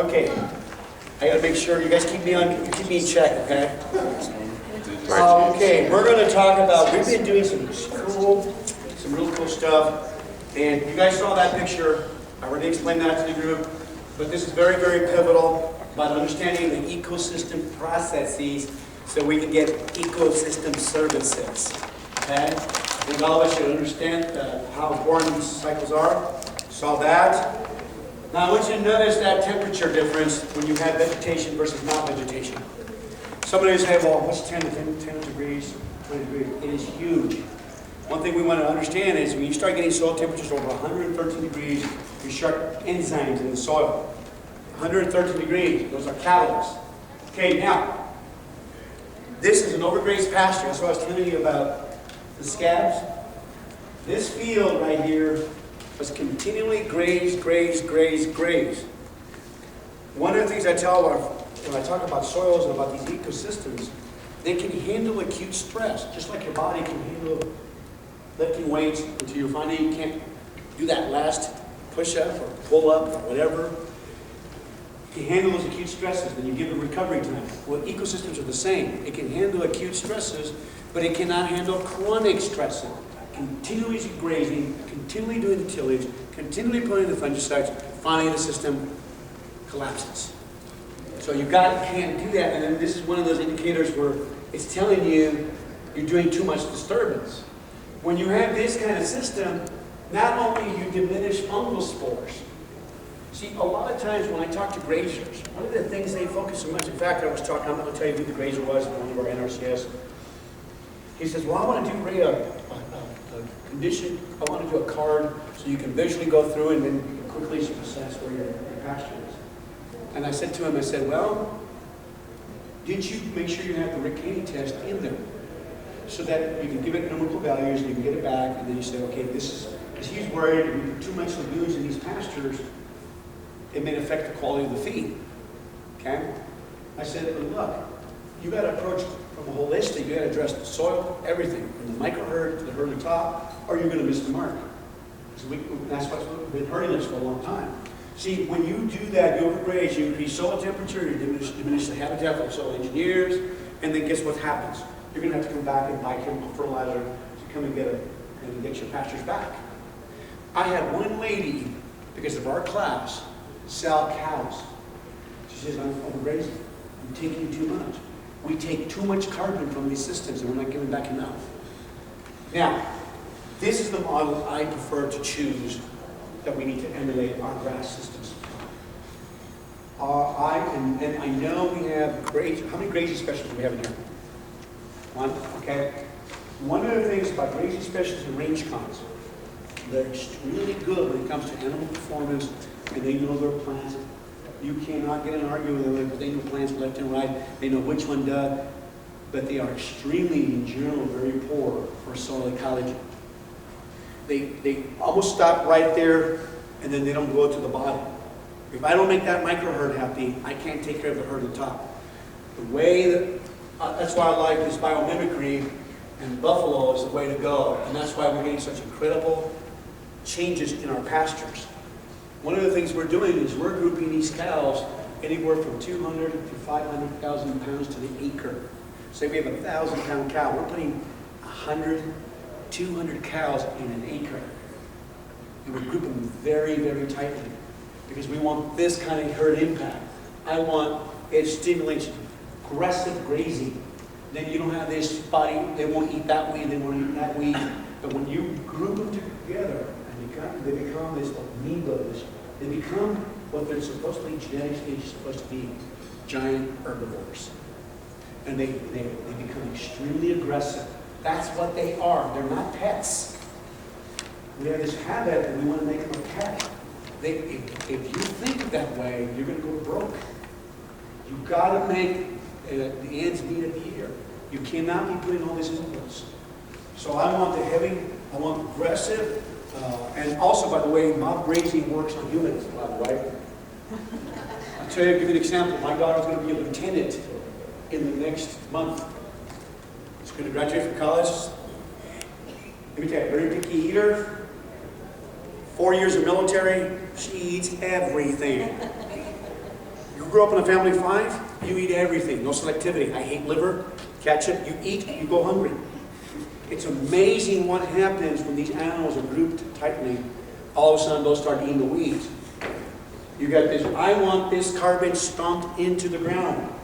Okay. I gotta make sure you guys keep me in check, okay? Okay, we're gonna talk about, we've been doing some real cool stuff. And you guys saw that picture. I already explained that to the group. But this is very, very pivotal about understanding the ecosystem processes so we can get ecosystem services. Okay? I think all of us should understand how important these cycles are. Saw that. Now I want you to notice that temperature difference when you have vegetation versus non-vegetation. Somebody will say, well, what's 10 degrees, 20 degrees? It is huge. One thing we want to understand is when you start getting soil temperatures over 113 degrees, you start enzymes in the soil. 113 degrees, those are catalysts. Okay, now, this is an overgrazed pasture. That's what I was telling you about the scabs. This field right here was continually grazed. One of the things I tell when I talk about soils and about these ecosystems, they can handle acute stress, just like your body can handle lifting weights until you find you can't do that last push-up or pull-up or whatever. You handle those acute stresses, then you give it recovery time. Well, ecosystems are the same. It can handle acute stresses, but it cannot handle chronic stresses. Continually grazing, continually doing the tillage, continually putting the fungicides, finally the system collapses. So you can't do that, and then this is one of those indicators where it's telling you you're doing too much disturbance. When you have this kind of system, not only you diminish fungal spores. See, a lot of times when I talk to grazers, one of the things they focus so much, in fact, I'm not going to tell you who the grazer was in one of our NRCS. He says, well, I want to do a condition, I want to do a card so you can visually go through and then quickly assess where your pasture is. And I said to him, well, did you make sure you have the Rick-Haney test in there? So that you can give it numerical values and you can get it back, and then you say, okay, this is, because he's worried if we put too much lagoons in these pastures, it may affect the quality of the feed. Okay? I said, look, you got to approach from a holistic, you got to address the soil, everything, from the micro herd to the herd at the top, or you're going to miss the mark. So that's what's been hurting us for a long time. See, when you do that, you overgraze, you increase soil temperature, you diminish the habitat for the soil engineers, and then guess what happens? You're going to have to come back and buy chemical fertilizer to come and get your pastures back. I had one lady, because of our class, sell cows. She says, I'm overgrazing. I'm taking too much. We take too much carbon from these systems and we're not giving back enough. Now, this is the model I prefer to choose that we need to emulate our grass systems. I know we have how many grazing specialists do we have in here? One, okay. One of the things about grazing specialists and range cons, they're extremely good when it comes to animal performance, and they know their plants. You cannot get an argument with them because they know plants left and right. They know which one does, but they are extremely, in general, very poor for soil ecology. They almost stop right there, and then they don't go to the bottom. If I don't make that micro herd happy, I can't take care of the herd at the top. The way that that's why I like this biomimicry, and buffalo is the way to go. And that's why we're getting such incredible changes in our pastures. One of the things we're doing is we're grouping these cows anywhere from 200 to 500,000 pounds to the acre. Say we have a 1,000-pound cow, we're putting 100, 200 cows in an acre. And we're grouping them very, very tightly because we want this kind of herd impact. It stimulates aggressive grazing. Then you don't have this body, they won't eat that weed, they won't eat that weed. But when you group them together, they become this amoebas. They become what they're supposed to be, genetically supposed to be, giant herbivores. And they become extremely aggressive. That's what they are. They're not pets. We have this habit that we want to make them a pet. If you think that way, you're going to go broke. You've got to make the ends meet at the ear. You cannot be putting all these inputs. So I want aggressive, and also, by the way, mob grazing works on humans, by the way. I'll give you an example. My daughter's going to be a lieutenant in the next month. She's going to graduate from college. Let me tell you, very picky eater. 4 years of military, she eats everything. you grew up in a family of 5, you eat everything, no selectivity. I hate liver, catch it, you eat, you go hungry. It's amazing what happens when these animals are grouped tightly. All of a sudden, they'll start eating the weeds. You got this, I want this garbage stomped into the ground.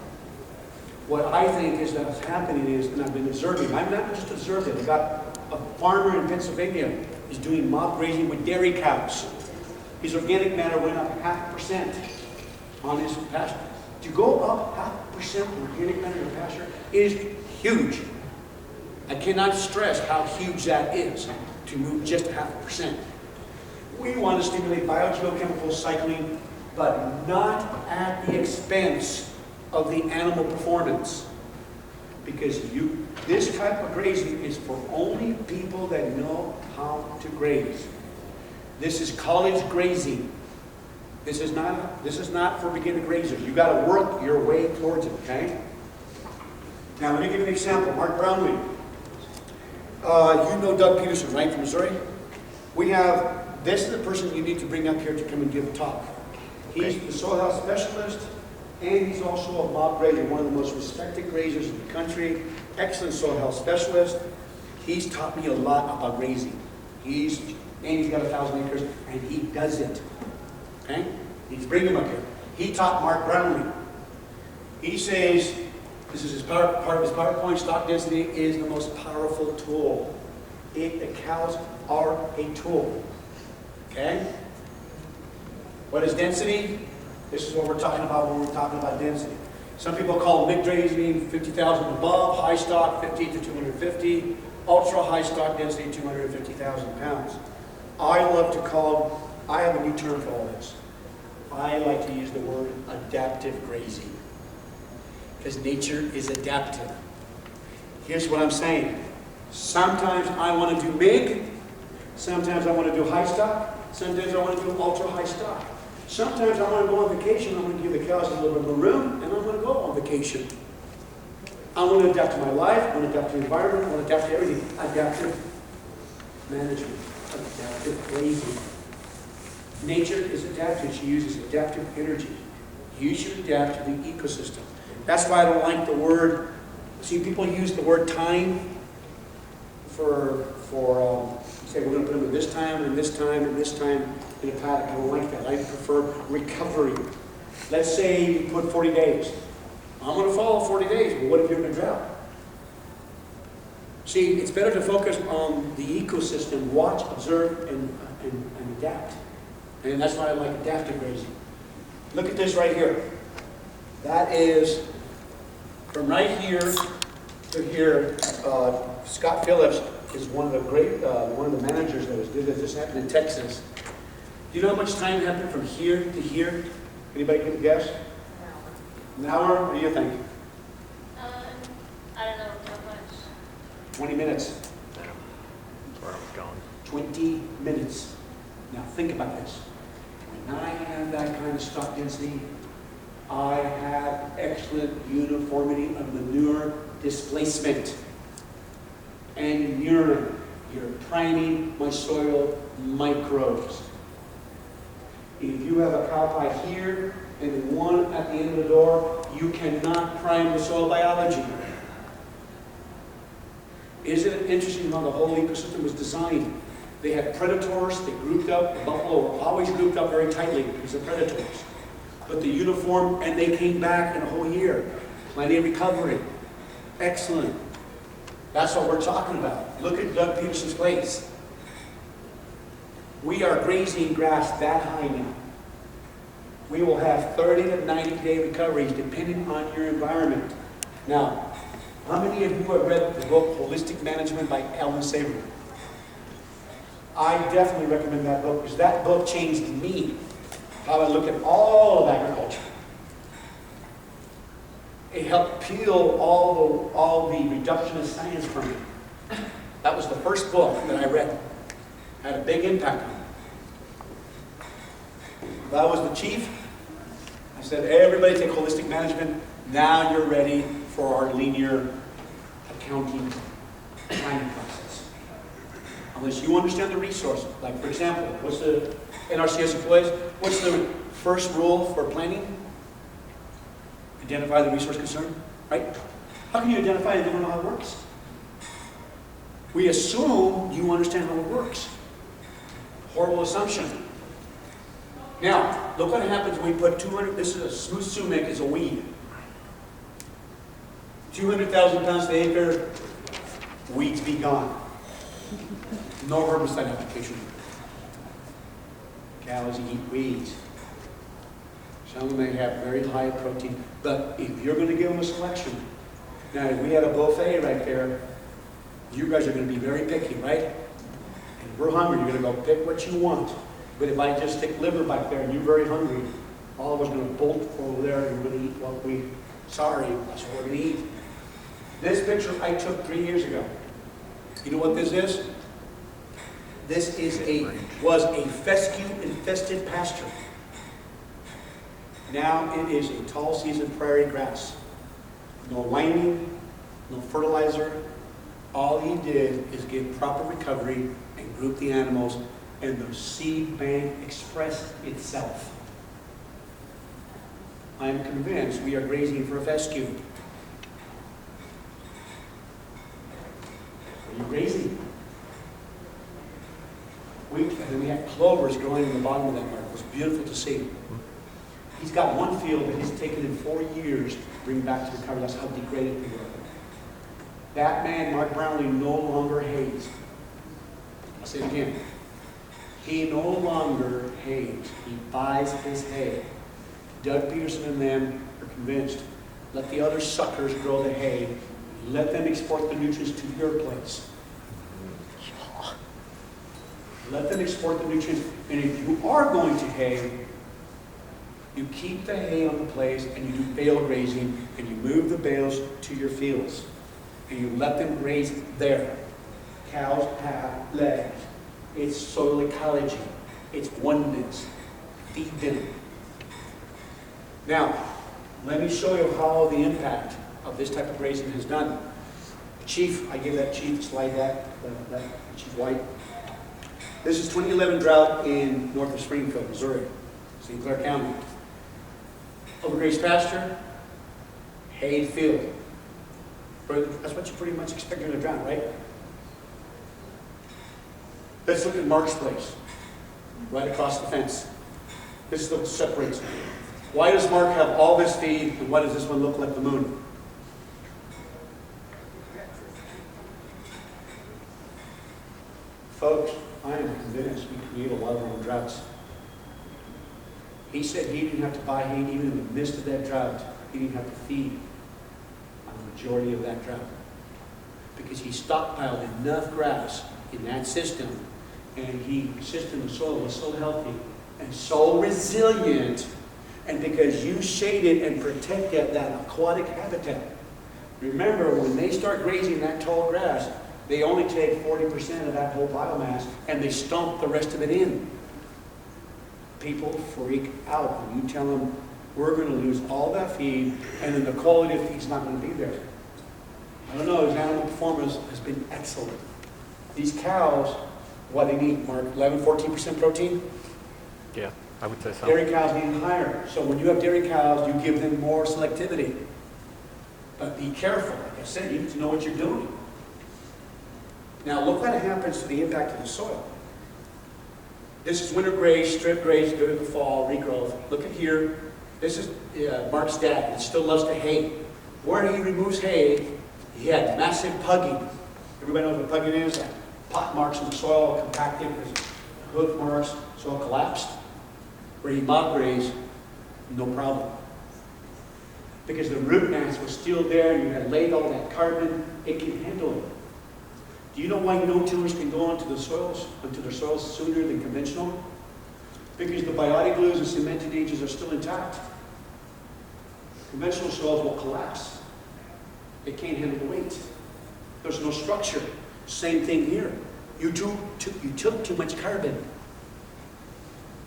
What I think is that's happening is, and I've been observing, I'm not just observing, I got a farmer in Pennsylvania, he's doing mob grazing with dairy cows. His organic matter went up 0.5% on his pasture. To go up 0.5% organic matter in pasture is huge. I cannot stress how huge that is to move just 0.5%. We want to stimulate biogeochemical cycling, but not at the expense of the animal performance. Because this type of grazing is for only people that know how to graze. This is college grazing. This is not for beginner grazers. You got to work your way towards it, okay? Now let me give you an example. Mark Brownlee. You know Doug Peterson, right, from Missouri? This is the person you need to bring up here to come and give a talk. He's the soil health specialist, and he's also a mob grazer, one of the most respected grazers in the country. Excellent soil health specialist. He's taught me a lot about grazing. He's got 1,000 acres, and he does it. Okay? He's bring him up here. He taught Mark Brownlee. He says, this is part of his PowerPoint, stock density is the most powerful tool. The cows are a tool. Okay? What is density? This is what we're talking about when we're talking about density. Some people call mid grazing 50,000 above, high stock 50 to 250, ultra high stock density 250,000 pounds. I have a new term for all this. I like to use the word adaptive grazing. Because nature is adaptive. Here's what I'm saying. Sometimes I want to do big, sometimes I want to do high stock, sometimes I want to do ultra high stock. Sometimes I want to go on vacation, I'm going to give the cows a little bit more room, and I'm going to go on vacation. I want to adapt to my life, I want to adapt to the environment, I want to adapt to everything. Adaptive management, adaptive grazing. Nature is adaptive, she uses adaptive energy. You should adapt to the ecosystem. That's why I don't like the word, see people use the word time for say we're going to put them in this time and this time and this time in a paddock. I don't like that. I prefer recovery. Let's say you put 40 days. I'm going to follow 40 days, but what if you're in a drought? See, it's better to focus on the ecosystem, watch, observe, and adapt. And that's why I like adaptive grazing. Look at this right here. That is from right here to here. Scott Phillips is one of the managers that did this. This happened in Texas. Do you know how much time happened from here to here? Anybody can guess? An hour? What do you think? I don't know how much. 20 minutes. Yeah, that's where I was going. 20 minutes. Now think about this. When I have that kind of stock density, I have excellent uniformity of manure displacement. And you're priming my soil microbes. If you have a cow pie here and then one at the end of the door, you cannot prime the soil biology. Isn't it interesting how the whole ecosystem was designed? They had predators, they grouped up. The buffalo were always grouped up very tightly because of predators. But the uniform, and they came back in a whole year. Plenty of recovery. Excellent. That's what we're talking about. Look at Doug Peterson's place. We are grazing grass that high now. We will have 30 to 90-day recoveries depending on your environment. Now, how many of you have read the book Holistic Management by Alan Savory? I definitely recommend that book because that book changed me. How I look at all of agriculture. It helped peel all the reductionist science from me. That was the first book that I read. Had a big impact on me. If I was the chief, I said, everybody take holistic management. Now you're ready for our linear accounting planning process. Unless you understand the resource. Like for example, what's the NRCS employees? What's the first rule for planning? Identify the resource concern, right? How can you identify it if you don't know how it works? We assume you understand how it works. Horrible assumption. Now, look what happens when we put 200, this is a smooth sumac, it's a weed. 200,000 pounds per acre, weeds be gone. No herbicide application. Cows eat weeds. Some of them may have very high protein, but if you're going to give them a selection, now if we had a buffet right there, you guys are going to be very picky, right? And we're hungry, you're going to go pick what you want. But if I just stick liver back there and you're very hungry, all of us are going to bolt over there and we're going to eat what we, sorry, that's what we're going to eat. This picture I took 3 years ago. You know what this is? This was a fescue-infested pasture. Now it is a tall season prairie grass. No lining, no fertilizer. All he did is give proper recovery and group the animals, and the seed bank expressed itself. I am convinced we are grazing for a fescue. Are you grazing? And then we had clovers growing in the bottom of that mark. It was beautiful to see. He's got one field that he's taken him 4 years to bring back to recovery. That's how degraded we were. That man, Mark Brownlee, no longer hates. I'll say it again. He no longer hates. He buys his hay. Doug Peterson and them are convinced. Let the other suckers grow the hay. Let them export the nutrients to your place. Let them export the nutrients. And if you are going to hay, you keep the hay on the place and you do bale grazing and you move the bales to your fields. And you let them graze there. Cows have legs. It's soil ecology. It's oneness. Feed them. Now, let me show you how the impact of this type of grazing is done. Chief, I gave that chief slide that Chief White. This is 2011 drought in north of Springfield, Missouri, St. Clair County. Overgrazed pasture, hay field. That's what you pretty much expect in a drought, right? Let's look at Mark's place, right across the fence. This is what separates them. Why does Mark have all this feed, and why does this one look like the moon? Folks, I am convinced we create a lot of our own droughts. He said he didn't have to buy hay even in the midst of that drought. He didn't have to feed on the majority of that drought. Because he stockpiled enough grass in that system, and the soil was so healthy and so resilient, and because you shaded and protected that aquatic habitat. Remember, when they start grazing that tall grass, they only take 40% of that whole biomass, and they stomp the rest of it in. People freak out when you tell them, we're going to lose all that feed, and then the quality of feed's not going to be there. I don't know, his animal performance has been excellent. These cows, what they need, Mark, 11, 14% protein? Yeah, I would say so. Dairy cows need higher. So when you have dairy cows, you give them more selectivity. But be careful. Like I said, you need to know what you're doing. Now look what happens to the impact of the soil. This is winter graze, strip graze, go to the fall, regrowth. Look at here. This is Mark's dad. He still loves to hay. Where he removes hay, he had massive pugging. Everybody knows what pugging is? Pot marks in the soil, compacted, hoof marks, soil collapsed. Where he mob grazed, no problem. Because the root mass was still there, you had laid all that carbon, it can handle it. Do you know why no-tillers can go onto their soils sooner than conventional? Because the biotic glues and cemented agents are still intact. Conventional soils will collapse. They can't handle the weight. There's no structure. Same thing here. You took too much carbon.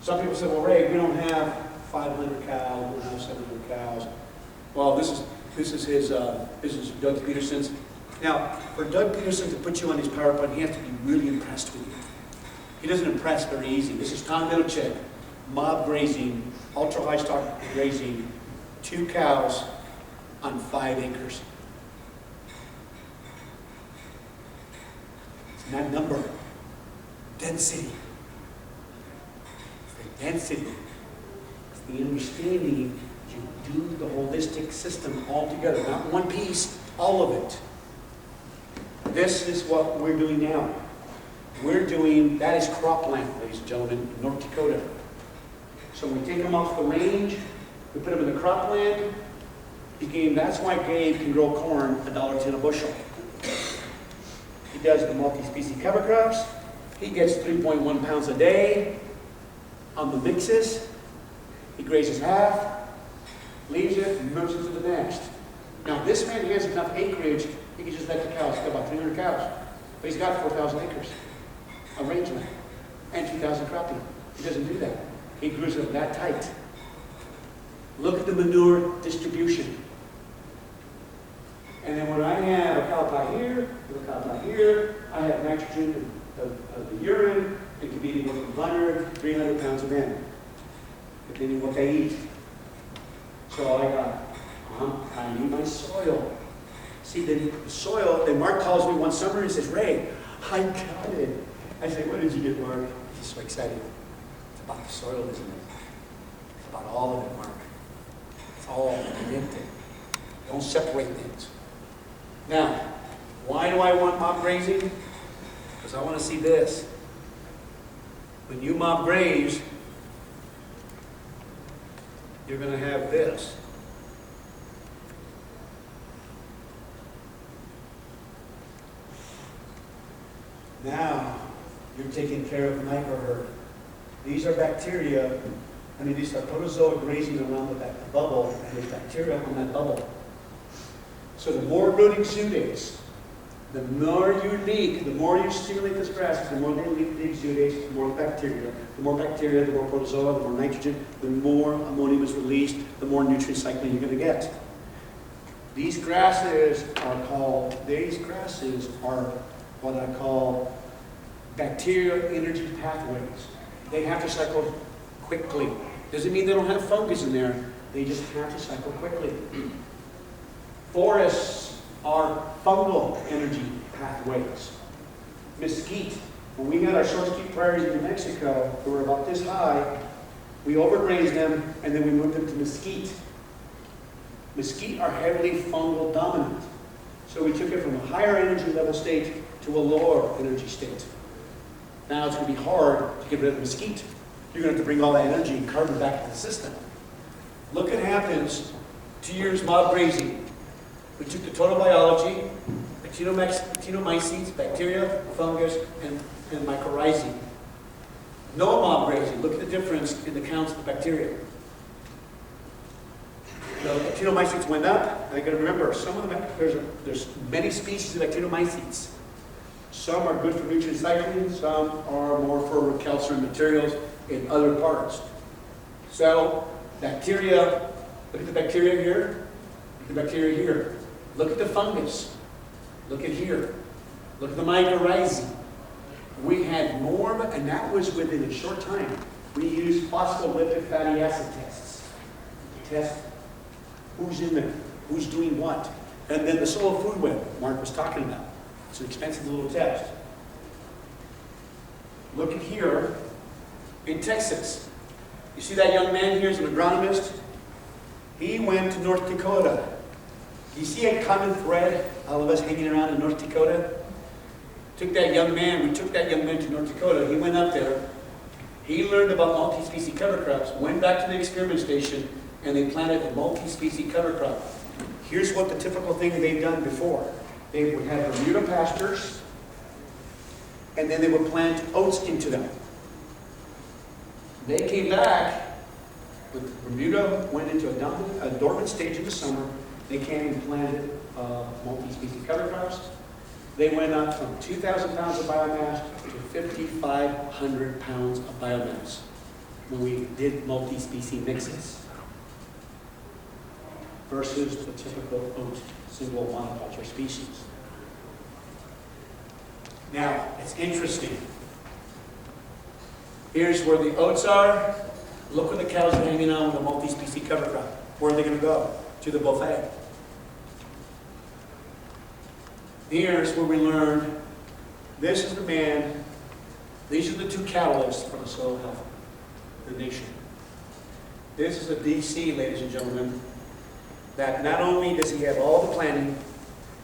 Some people say, well, Ray, we don't have 500 cows, we don't have 700 cows. Well, this is Doug Peterson's. Now, for Doug Peterson to put you on his PowerPoint, he has to be really impressed with you. He doesn't impress very easy. This is Tom Middlecheck, mob grazing, ultra high stock grazing, 2 cows, on 5 acres. It's not number. Density. It's the density. It's the understanding you do the holistic system all together, not one piece, all of it. This is what we're doing now. We're doing, that is cropland, ladies and gentlemen, in North Dakota. So we take them off the range, we put them in the cropland. That's why Gabe can grow corn $1.10 a bushel. He does the multi-species cover crops. He gets 3.1 pounds a day on the mixes. He grazes half, leaves it, and moves it to the next. Now this man has enough acreage, he can just let the cows, he's got about 300 cows. But he's got 4,000 acres of rangeland and 2,000 cropping. He doesn't do that. He grows it that tight. Look at the manure distribution. And then when I have a cow pie here, a cow pie here, I have nitrogen of the urine. It could be anywhere from 100, 300 pounds of N, depending on what they eat. So I need my soil. See, the soil, then Mark calls me one summer and says, Ray, I got it. I say, what did you get, Mark? He's so excited. It's about the soil, isn't it? It's about all of it, Mark. It's all connected. Don't separate things. Now, why do I want mob grazing? Because I want to see this. When you mob graze, you're going to have this. Now, you're taking care of microherd. These are bacteria. These are protozoa grazing around the bubble, and there's bacteria on that bubble. So the more root exudates, the more you leak, the more you stimulate this grass, the more they leak the exudates, the more bacteria, the more protozoa, the more nitrogen, the more ammonium is released, the more nutrient cycling you're going to get. These grasses are what I call bacterial energy pathways. They have to cycle quickly. Doesn't mean they don't have fungus in there. They just have to cycle quickly. Forests are fungal energy pathways. Mesquite. When we had our short skeet prairies in New Mexico, they were about this high, we overgrazed them and then we moved them to mesquite. Mesquite are heavily fungal dominant. So we took it from a higher energy level state to a lower energy state. Now it's going to be hard to get rid of mesquite. You're going to have to bring all that energy and carbon back into the system. Look what happens 2 years mob grazing. We took the total biology, actinomycetes, bacteria, fungus, and mycorrhizae. No mob grazing. Look at the difference in the counts of the bacteria. The actinomycetes went up. Now you got to remember, some of them, there's many species of actinomycetes. Some are good for nutrient cycling, some are more for calcium materials in other parts. So, bacteria, look at the bacteria here, look at the bacteria here. Look at the fungus. Look at here. Look at the mycorrhizae. We had more, and that was within a short time. We used phospholipid fatty acid tests to test who's in there, who's doing what. And then the soil food web Mark was talking about. It's an expensive little test. Look at here in Texas. You see that young man here is an agronomist? He went to North Dakota. You see a common thread, all of us hanging around in North Dakota? We took that young man to North Dakota. He went up there. He learned about multi-species cover crops, went back to the experiment station, and they planted a multi-species cover crop. Here's what the typical thing they've done before. They would have Bermuda pastures, and then they would plant oats into them. They came back, with Bermuda went into a dormant stage in the summer. They came and planted multi-species cover crops. They went up from 2,000 pounds of biomass to 5,500 pounds of biomass when we did multi-species mixes versus the typical oat single monoculture species. Now, it's interesting. Here's where the oats are. Look where the cows are hanging out with the multi-species cover crop. Where are they going to go? To the buffet. Here's where we learn, this is the man, these are the two catalysts for the soil health of the nation. This is a DC, ladies and gentlemen, that not only does he have all the planning,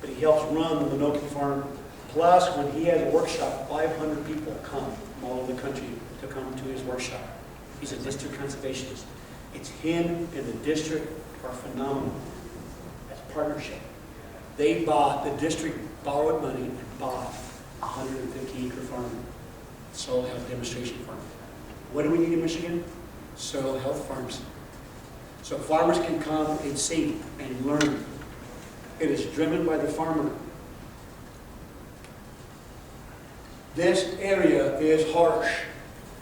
but he helps run the Mimicking farm. Plus, when he has a workshop, 500 people come from all over the country to come to his workshop. He's a district conservationist. It's him and the district are phenomenal as a partnership. They bought, the district borrowed money and bought a 150-acre farm, soil health demonstration farm. What do we need in Michigan? Soil health farms. So farmers can come and see and learn. It is driven by the farmer. This area is harsh.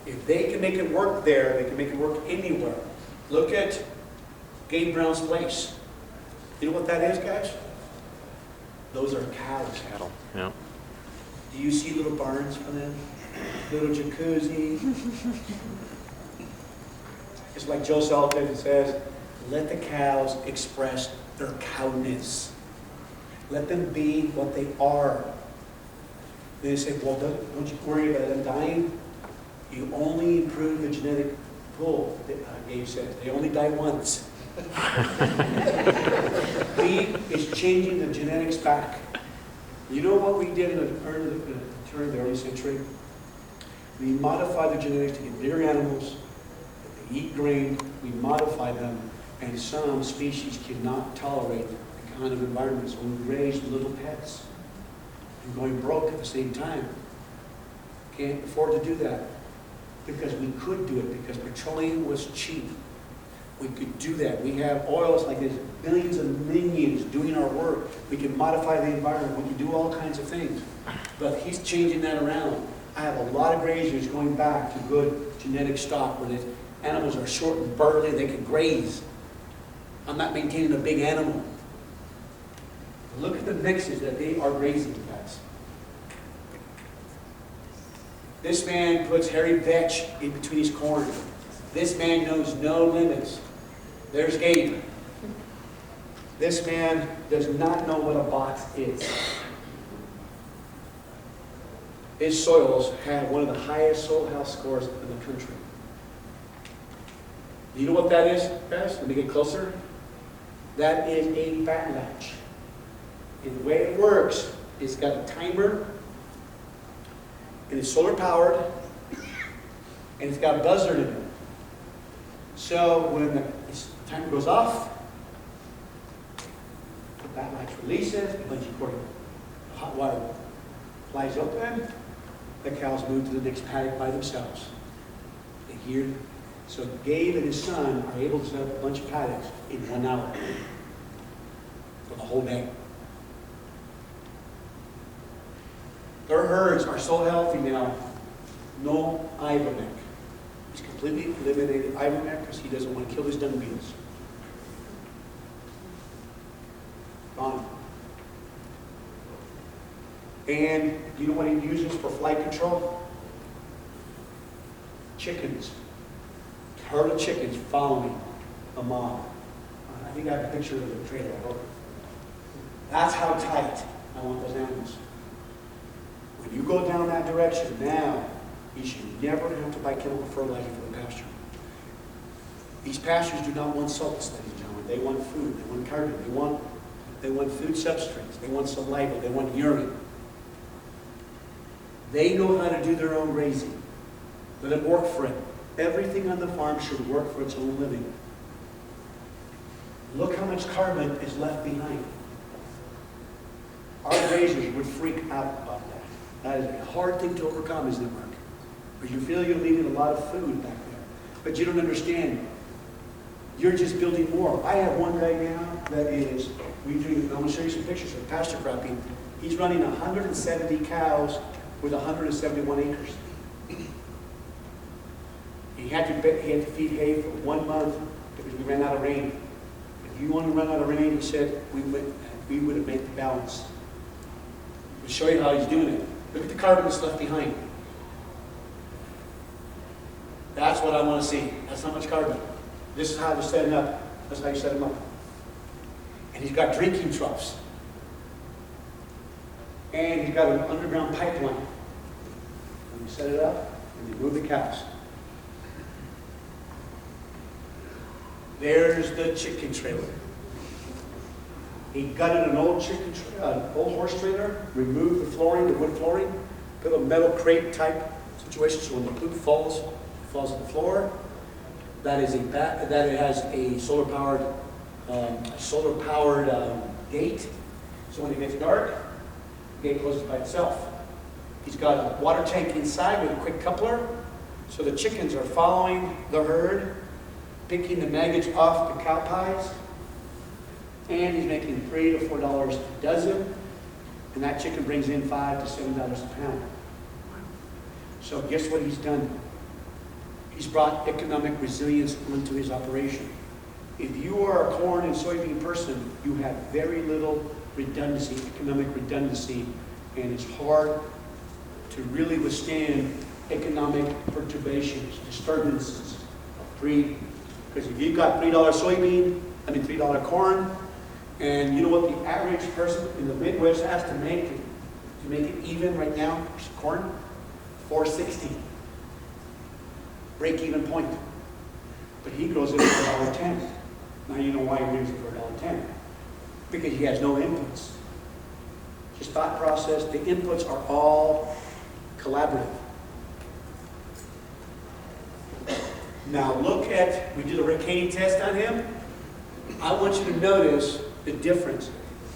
If they can make it work there, they can make it work anywhere. Look at Gabe Brown's place. You know what that is, guys? Those are cows. Cattle, yeah. Do you see little barns for them? Little jacuzzi. It's like Joe Sullivan says, let the cows express their cowness. Let them be what they are. They say, well, don't you worry about them dying. You only improve the genetic pool, Gabe says. They only die once. Beef is changing the genetics back. You know what we did in the turn of the early century? We modified the genetics to get bigger animals. They eat grain. We modified them. And some species cannot tolerate the kind of environment. So we raised little pets. And going broke at the same time. Can't afford to do that. Because we could do it, because petroleum was cheap. We could do that. We have oils like this, billions and millions doing our work. We can modify the environment. We can do all kinds of things. But he's changing that around. I have a lot of graziers going back to good genetic stock where the animals are short and burly, they can graze. I'm not maintaining a big animal. Look at the mixes that they are grazing, guys. This man puts hairy vetch in between his corn. This man knows no limits. There's Gabe. This man does not know what a box is. His soils have one of the highest soil health scores in the country. Do you know what that is, guys? Let me get closer. That is a fat latch. And the way it works, it's got a timer, and it's solar powered, and it's got a buzzer in it. So when the timer goes off, the fat latch releases, a bunch of hot water flies open, the cows move to the next paddock by themselves. They hear. So Gabe and his son are able to set up a bunch of paddocks in 1 hour for the whole day. Their herds are so healthy now, no ivermectin. He's completely eliminated ivermectin because he doesn't want to kill his dung beetles. Gone. And you know what he uses for fly control? Chickens. Herd of chickens following a mom. I think I have a picture of the trailer. That's how tight I want those animals. When you go down that direction now, you should never have to buy chemical fertilizer for the pasture. These pastures do not want salts, ladies and gentlemen. They want food. They want carbon. They want food substrates. They want saliva. They want urine. They know how to do their own grazing. Let it work for it. Everything on the farm should work for its own living. Look how much carbon is left behind. Our grazers would freak out about that. That is a hard thing to overcome, isn't it, Mark? Because you feel you're leaving a lot of food back there. But you don't understand. You're just building more. I have one right now that is, I'm going to show you some pictures of pasture cropping. He's running 170 cows with 171 acres. He had to feed hay for 1 month because we ran out of rain. If you want to run out of rain, he said, we would have made the balance. We'll show you how he's doing it. Look at the carbon that's left behind. That's what I want to see. That's not much carbon. This is how they're setting up. That's how you set them up. And he's got drinking troughs. And he's got an underground pipeline. And we set it up, and they move the cows. There's the chicken trailer. He gutted an old old horse trailer, removed the flooring, the wood flooring, put a metal crate type situation so when the poop falls, it falls on the floor. That is that it has a solar powered gate. So when it gets dark, the gate closes by itself. He's got a water tank inside with a quick coupler, so the chickens are following the herd, picking the maggots off the cow pies, and he's making $3 to $4 a dozen, and that chicken brings in $5 to $7 a pound. So guess what he's done? He's brought economic resilience into his operation. If you are a corn and soybean person, you have very little redundancy, economic redundancy, and it's hard to really withstand economic perturbations, disturbances. Because if you've got $3 corn, and you know what the average person in the Midwest has to make it even right now, corn? $4.60. Break-even point. But he grows it for $1.10. Now you know why he grows it for $1.10. Because he has no inputs. His thought process, the inputs are all collaborative. Now look at, we did a Riccati test on him. I want you to notice the difference.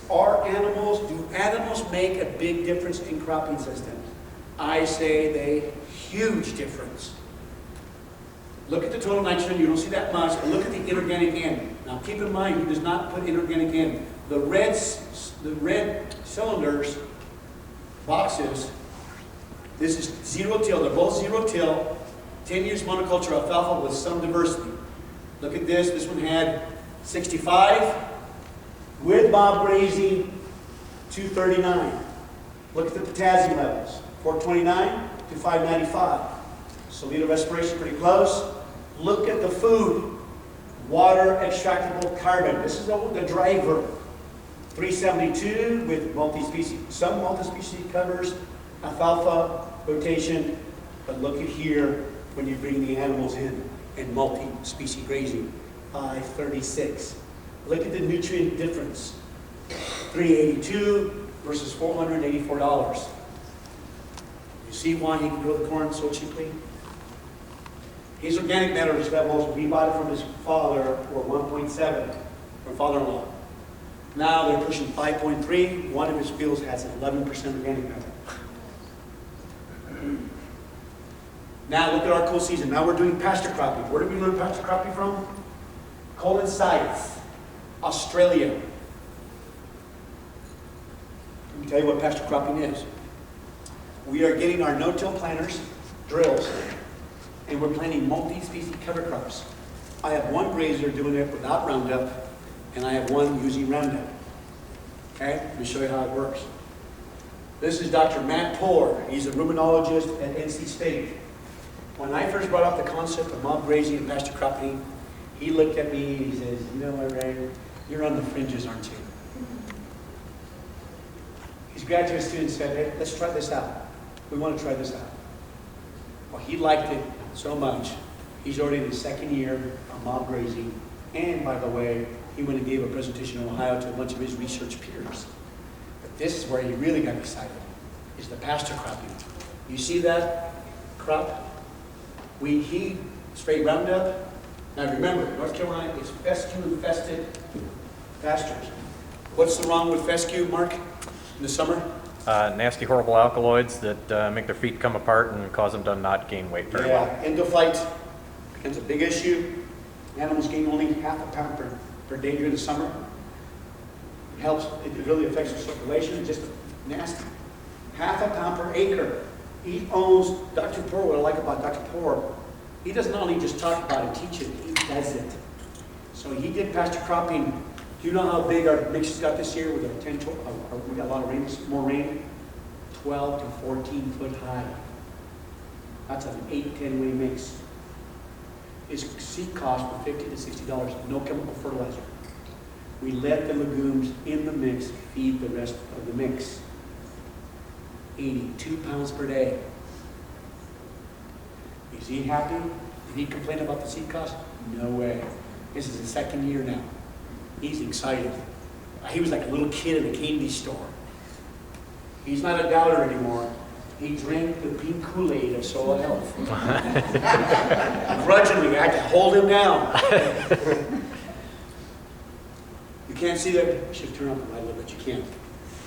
Do animals make a big difference in cropping systems? I say they huge difference. Look at the total nitrogen, you don't see that much, and look at the inorganic N. Now keep in mind, he does not put inorganic N. The red cylinders, boxes, this is zero till, they're both zero till, 10 years monoculture alfalfa with some diversity. Look at this one had 65, with mob grazing, 239. Look at the potassium levels, 429 to 595. So leader respiration pretty close. Look at the food, water extractable carbon. This is the driver. 372 with multi-species. Some multi-species covers alfalfa rotation, but look at here when you bring the animals in and multi-species grazing. 536. Look at the nutrient difference. 382 versus $484. You see why he can grow the corn so cheaply? His organic matter levels, we bought it from his father for 1.7 from father-in-law. Now they're pushing 5.3. One of his fields has 11% organic matter. Now look at our cool season. Now we're doing pasture cropping. Where did we learn pasture cropping from? Colin Scythe, Australia. Let me tell you what pasture cropping is. We are getting our no-till planters, drills, and we're planting multi-species cover crops. I have one grazer doing it without Roundup, and I have one using Roundup. Okay, let me show you how it works. This is Dr. Matt Poore. He's a ruminologist at NC State. When I first brought up the concept of mob grazing and pasture cropping, he looked at me and he says, you know what, Ray, you're on the fringes, aren't you? His graduate student said, hey, let's try this out. We want to try this out. Well, he liked it so much, he's already in his second year of mob grazing. And by the way, he went and gave a presentation in Ohio to a bunch of his research peers. But this is where he really got excited, is the pasture cropping. You see that crop? He sprayed Roundup. Now remember, North Carolina is fescue infested pastures. What's the wrong with fescue, Mark, in the summer? Nasty, horrible alkaloids that make their feet come apart and cause them to not gain weight very well. End-of-flight becomes a big issue. Animals gain only half a pound per day during the summer. It helps, it really affects their circulation, it's just nasty. Half a pound per acre. He owns, Dr. Poore, what I like about Dr. Poore, he doesn't only just talk about it, teach it, he does it. So he did pasture cropping. Do you know how big our mixes got this year with our 10, we got a lot of rain, more rain? 12 to 14 foot high. That's an 8-10 way mix. His seed cost for $50 to $60, no chemical fertilizer. We let the legumes in the mix feed the rest of the mix. 82 pounds per day. Is he happy? Did he complain about the seed cost? No way. This is his second year now. He's excited. He was like a little kid in a candy store. He's not a doubter anymore. He drank the pink Kool-Aid of soil health. Grudgingly, I had to hold him down. You can't see that? I should turn up the light a little bit. You can't.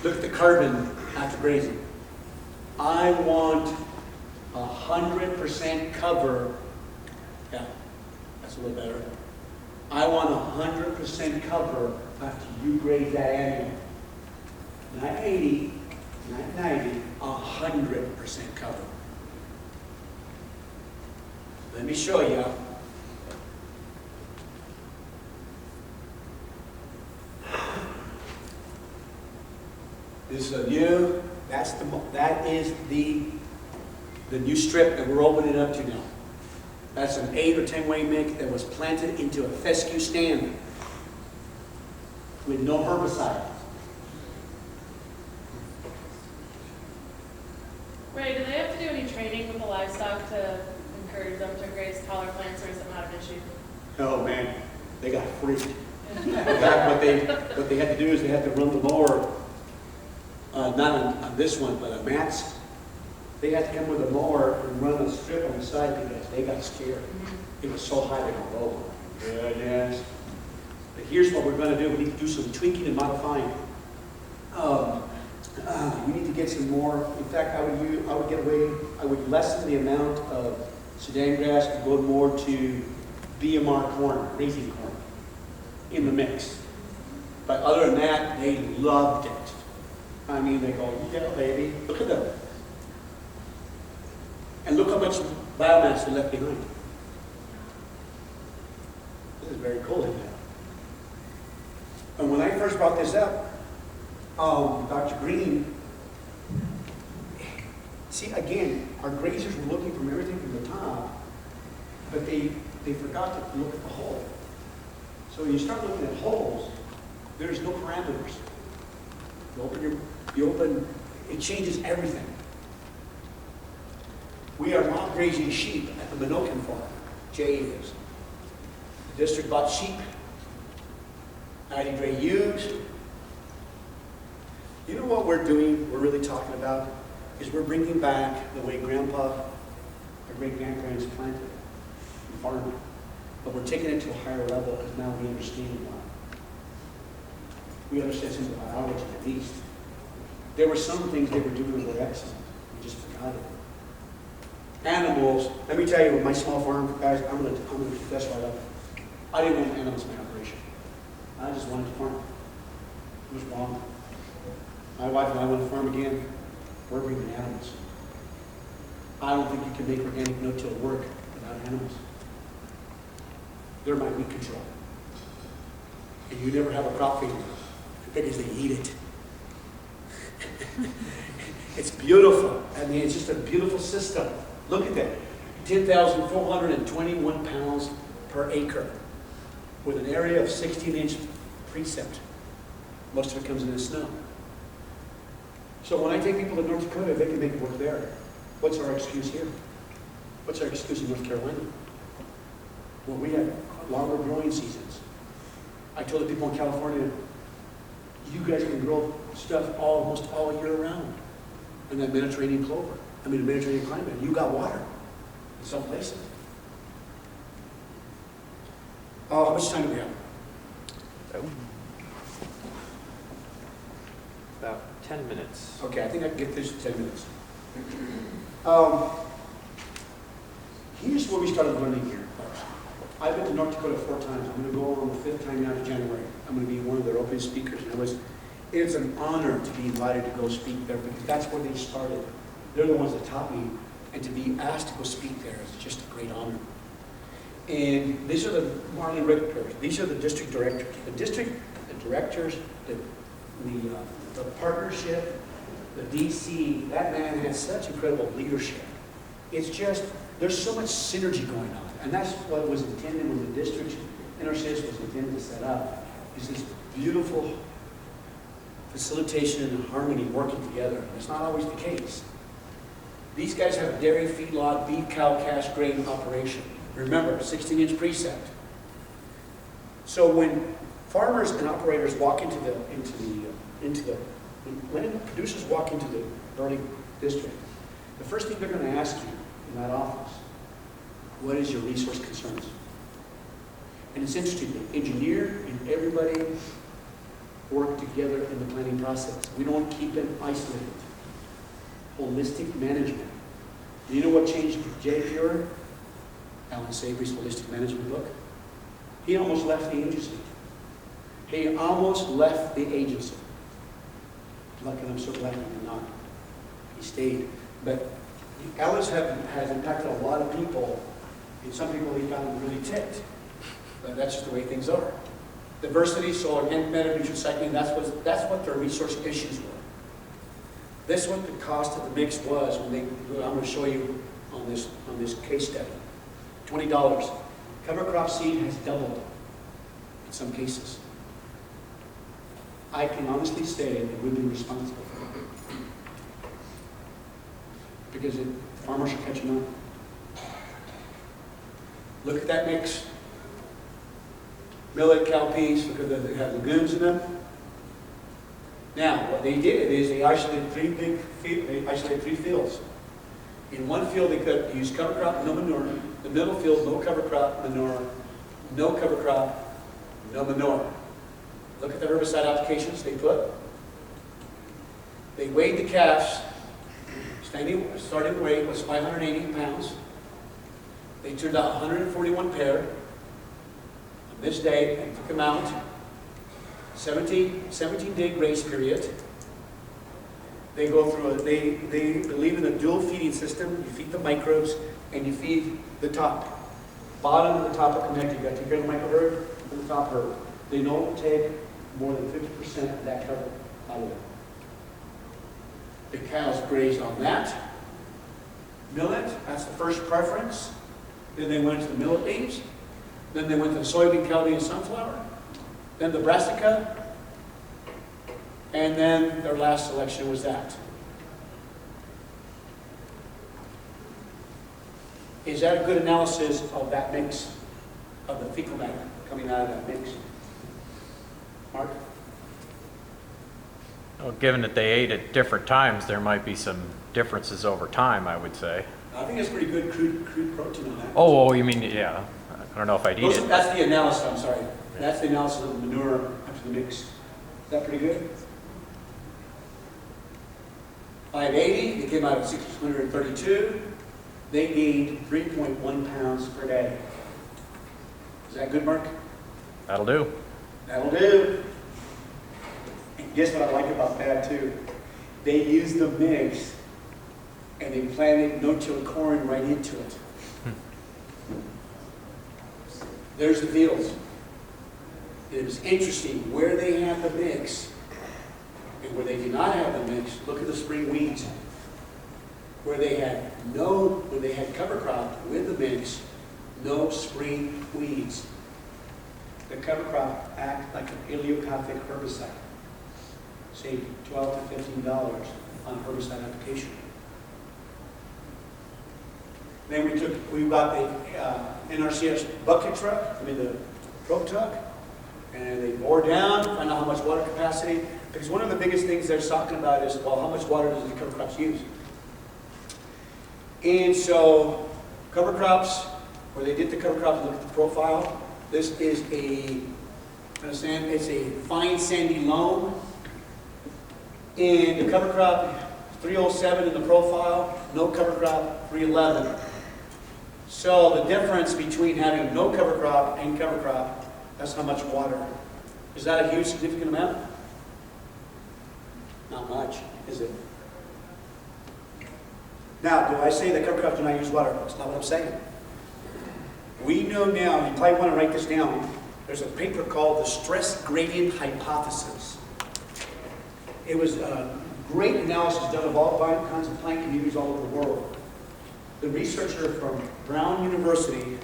Look at the carbon after grazing. I want 100% cover. Yeah, that's a little better. I want 100% cover after you graze that animal. Not 80, not 90, 100% cover. Let me show you. This is a new, that is the new strip that we're opening up to now. That's an 8 or 10 way mix that was planted into a fescue stand with no herbicide. Ray, do they have to do any training with the livestock to encourage them to graze taller plants, or is it not an issue? Oh man, they got freaked. In fact, what they had to do is they had to run the mower, not on this one, but on Matt's. They had to come with a mower and run a strip on the side because they got scared. It was so high they went over. Goodness. But here's what we're going to do. We need to do some tweaking and modifying. We need to get some more. In fact, I would lessen the amount of Sudan grass and go more to BMR corn, grazing corn, in the mix. But other than that, they loved it. I mean, they go, yeah, baby, look at them. And look how much biomass they left behind. This is very cool, isn't it? And when I first brought this up, Dr. Green, see, again, our grazers were looking from everything from the top, but they forgot to look at the hole. So when you start looking at holes, there's no parameters. It changes everything. We are not grazing sheep at the Mimicking farm. Jay is. The district bought sheep. 90 gray ewes. You know what we're doing, we're really talking about, is we're bringing back the way Grandpa or great-grandparents planted and farmed. But we're taking it to a higher level because now we understand why. We understand some of the biology at least. There were some things they were doing that were excellent. We just forgot it. Animals, let me tell you, with my small farm, guys, I'm gonna confess right up. I didn't want animals in my operation. I just wanted to farm. It was wrong. My wife and I want to farm again. We're bringing animals. I don't think you can make organic no-till work without animals. They're my weed control. And you never have a crop failure because they eat it. It's beautiful. I mean, it's just a beautiful system. Look at that. 10,421 pounds per acre with an area of 16-inch precept. Most of it comes in the snow. So when I take people to North Dakota, they can make it work there. What's our excuse here? What's our excuse in North Carolina? Well, we have longer growing seasons. I told the people in California, you guys can grow stuff almost all year round in that Mediterranean clover. I mean, the Mediterranean climate. You got water in some places. How much time do we have? About 10 minutes. Okay, I think I can get this in 10 minutes. Here's where we started learning here, folks. I've been to North Dakota 4 times. I'm going to go on the 5th time now in January. I'm going to be one of their opening speakers. And it's an honor to be invited to go speak there because that's where they started. They're the ones that taught me. And to be asked to go speak there is just a great honor. And these are the Marley Richters. These are the district directors. The directors, the partnership, the DC, that man has such incredible leadership. It's just, there's so much synergy going on. And that's what was intended when the district interface was intended to set up, is this beautiful facilitation and harmony working together. It's not always the case. These guys have a dairy, feedlot, beef, cow, cash, grain operation. Remember, 16-inch precept. So when farmers and operators walk when producers walk into the burning district, the first thing they're going to ask you in that office, what is your resource concerns? And it's interesting, the engineer and everybody work together in the planning process. We don't keep them isolated. Holistic management. Do you know what changed Jay Pure? Alan Savory's holistic management book. He almost left the agency. He almost left the agency. Lucky, I'm so glad he did not. He stayed. But Alan's has impacted a lot of people, and some people he found really ticked. But that's just the way things are. Diversity, soil, and meta-nutrient cycling, that's what their resource issues were. This is what the cost of the mix was when I'm going to show you on this case study. $20. Cover crop seed has doubled in some cases. I can honestly say that we've been responsible for it. Because farmers are catching up. Look at that mix. Millet, cowpeas, look at they have legumes in them. Now, what they did is they isolated three fields. In one field, they could use cover crop, no manure. The middle field, no cover crop, manure. No cover crop, no manure. Look at the herbicide applications they put. They weighed the calves. Starting weight was 580 pounds. They turned out 141 pair. On this day, they took them out. 17-day grace period. They go through they believe in a dual feeding system. You feed the microbes and you feed the top. Bottom and the top are connected. You got to take care of the micro herd and the top herd. They don't take more than 50% of that cover out of it. The cows graze on that. Millet, that's the first preference. Then they went to the millet leaves. Then they went to the soybean, cowpea, and sunflower. Then the brassica. And then their last selection was that. Is that a good analysis of that mix, of the fecal matter coming out of that mix? Mark? Well, given that they ate at different times, there might be some differences over time, I would say. I think it's pretty good crude protein on that. Oh, you mean, yeah. I don't know if I'd eat it. That's the analysis, I'm sorry. That's the analysis of the manure after the mix. Is that pretty good? 580, they came out at 632. They gained 3.1 pounds per day. Is that good, Mark? That'll do. That'll do. And guess what I like about that too? They used the mix and they planted no-till corn right into it. There's the fields. It was interesting where they had the mix and where they did not have the mix. Look at the spring weeds. Where they had cover crop with the mix, no spring weeds. The cover crop act like an idiopathic herbicide. Save $12 to $15 on herbicide application. Then we got the NRCS bucket truck, the probe truck, and they bore down, find out how much water capacity. Because one of the biggest things they're talking about is, well, how much water does the cover crops use? And so, cover crops, where they did the cover crops, look at the profile. This is it's a fine sandy loam. And the cover crop, 307 in the profile, no cover crop, 311. So the difference between having no cover crop and cover crop, that's how much water. Is that a huge, significant amount? Not much, is it? Now, do I say that cover crops do not use water? That's not what I'm saying. We know now, you probably want to write this down, there's a paper called the Stress Gradient Hypothesis. It was a great analysis done of all kinds of plant communities all over the world. The researcher from Brown University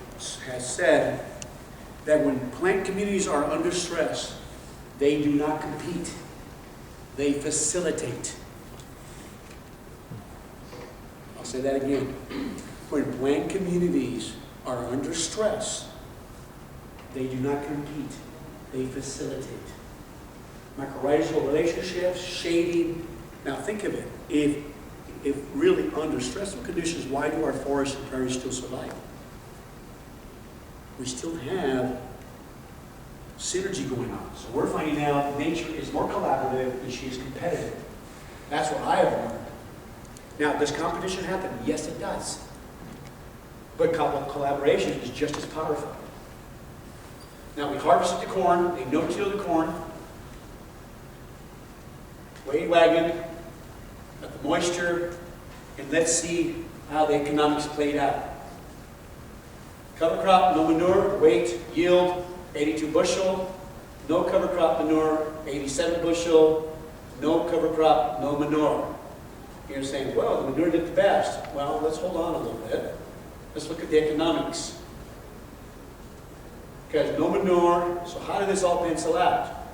has said that when plant communities are under stress, they do not compete. They facilitate. I'll say that again. When plant communities are under stress, they do not compete, they facilitate. Mycorrhizal relationships, shading. Now think of it. If really under stressful conditions, why do our forests and prairies still survive? We still have synergy going on. So we're finding out nature is more collaborative and she is competitive. That's what I have learned. Now, does competition happen? Yes, it does. But collaboration is just as powerful. Now, we harvested the corn, they no-till the corn, weigh wagon, got the moisture, and let's see how the economics played out. Cover crop, no manure, weight, yield, 82 bushel. No cover crop manure, 87 bushel. No cover crop, no manure. You're saying, well, the manure did the best. Well, let's hold on a little bit. Let's look at the economics. Because no manure, so how did this all pencil out?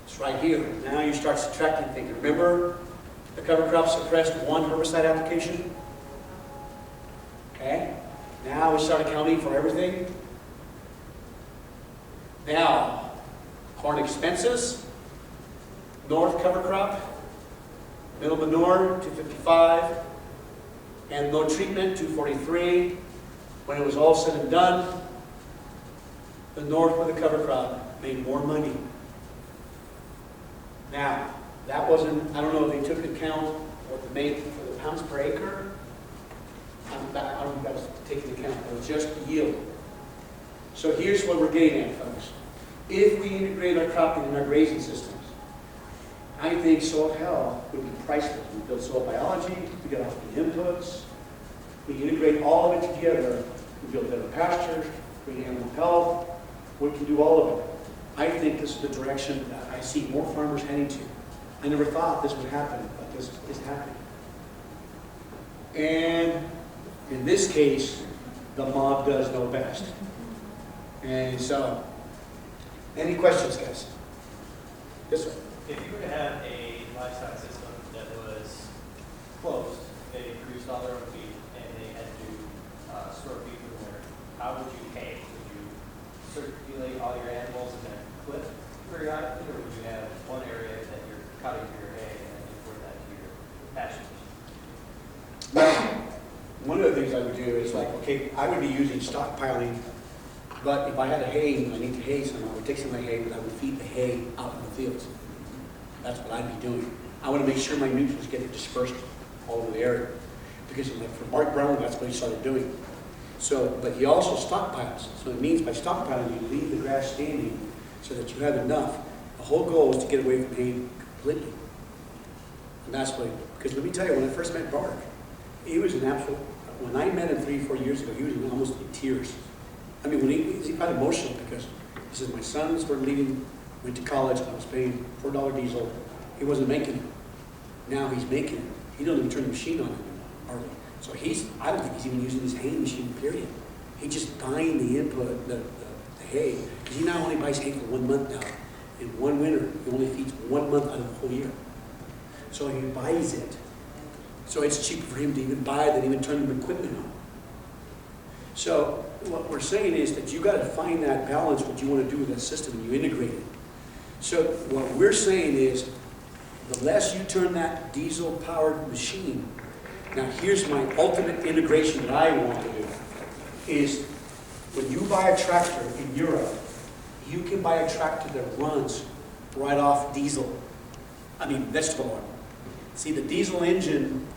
It's right here. Now you start subtracting things. Remember, the cover crop suppressed one herbicide application? Okay? Now we start accounting for everything. Now, corn expenses, north cover crop, middle manure, 255, and no treatment, 243. When it was all said and done, the north with the cover crop made more money. Now, that wasn't, I don't know if they took account what they made for the pounds per acre. I don't know if that was taken account, it was just yield. So here's what we're getting at, folks. If we integrate our cropping and our grazing systems, I think soil health would be priceless. We build soil biology, we get all the inputs, we integrate all of it together, we build better pastures, bring animal health, we can do all of it. I think this is the direction that I see more farmers heading to. I never thought this would happen, but this is happening. And in this case, the mob does know best. And so, any questions, guys? This one. If you were to have a livestock system that was closed, they produced all their own feed, and they had to store feed for the winter, how would you hay? Would you circulate all your animals and then clip periodically, or would you have one area that you're cutting for your hay and then import that to your pastures? Now, one of the things I would do is like, okay, I would be using stockpiling, but if I had a hay and I need to hay some, I would take some of my hay, but I would feed the hay out in the fields. That's what I'd be doing. I want to make sure my nutrients get dispersed all over the area. Because like for Mark Brown, that's what he started doing. So, but he also stockpiles. So it means by stockpiling, you leave the grass standing so that you have enough. The whole goal is to get away from hay completely. And that's what, because let me tell you, when I first met Bart, he was an absolute, when I met him 3 or 4 years ago, he was almost in tears. I mean, when he got emotional because he says, my sons were leaving, went to college, I was paying $4 diesel. He wasn't making it. Now he's making it. He doesn't even turn the machine on anymore, hardly. So I don't think he's even using his hay machine, period. He's just buying the input, the hay. Because he now only buys hay for 1 month now. In one winter, he only feeds 1 month out of the whole year. So he buys it. So it's cheaper for him to even buy than even turn the equipment on. So what we're saying is that you got to find that balance, what you want to do with that system, and you integrate it. So what we're saying is, the less you turn that diesel-powered machine, now here's my ultimate integration that I want to do, is when you buy a tractor in Europe, you can buy a tractor that runs right off diesel, vegetable oil. See, the diesel engine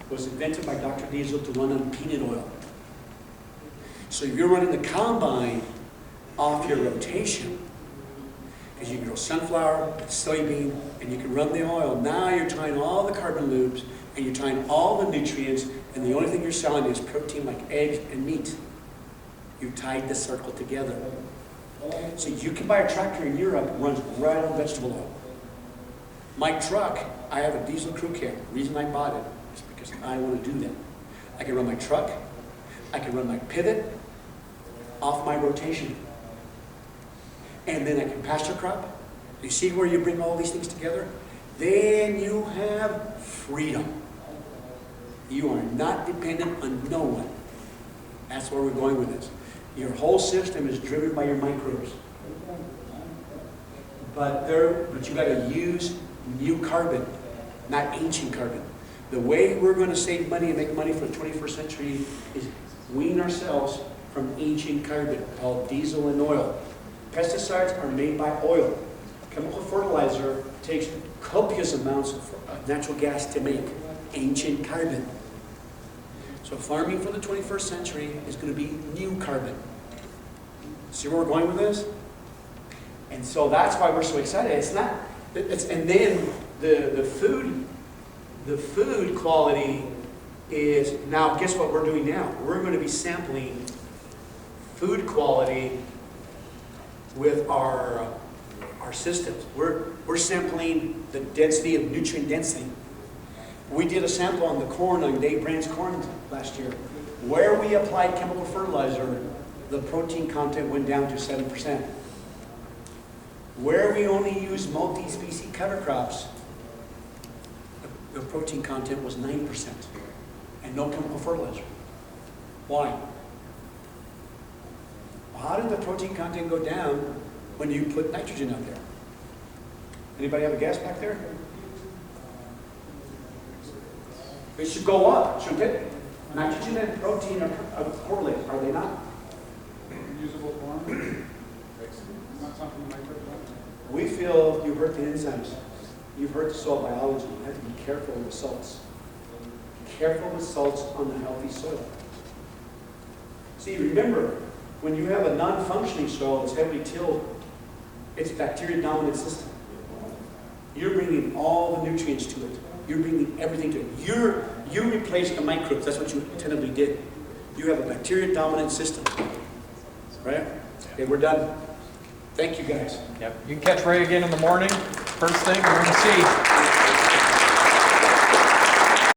was invented by Dr. Diesel to run on peanut oil. So if you're running the combine off your rotation, because you can grow sunflower, soybean, and you can run the oil. Now you're tying all the carbon loops, and you're tying all the nutrients, and the only thing you're selling is protein like eggs and meat. You tied the circle together. So you can buy a tractor in Europe that runs right on vegetable oil. My truck, I have a diesel crew cab. The reason I bought it is because I want to do that. I can run my truck, I can run my pivot off my rotation. And then I can pasture crop. You see where you bring all these things together? then you have freedom. You are not dependent on no one. That's where we're going with this. Your whole system is driven by your microbes. But you got to use new carbon, not ancient carbon. The way we're going to save money and make money for the 21st century is wean ourselves from ancient carbon called diesel and oil. Pesticides are made by oil. Chemical fertilizer takes copious amounts of natural gas to make ancient carbon. So farming for the 21st century is going to be new carbon. See where we're going with this? And so that's why we're so excited. And then the food quality is, now guess what we're doing now? We're going to be sampling food quality with our systems. We're sampling the density of nutrient density. We did a sample on the corn, on Dave Brand's corn last year. Where we applied chemical fertilizer, the protein content went down to 7%. Where we only used multi-species cover crops, the protein content was 9% and no chemical fertilizer. Why? How did the protein content go down when you put nitrogen out there? Anybody have a guess back there? It should go up, shouldn't it? Nitrogen and protein are correlated, are they not? Usable form? Not something like that. We feel you've hurt the enzymes. You've hurt the soil biology. You have to be careful with salts. Careful with salts on the healthy soil. See, remember, when you have a non-functioning soil that's heavily tilled, it's a bacteria-dominant system. You're bringing all the nutrients to it. You're bringing everything to it. You replaced the microbes. That's what you tentatively did. You have a bacteria-dominant system. Right? Okay, we're done. Thank you, guys. Yep. You can catch Ray again in the morning. First thing, we're going to see.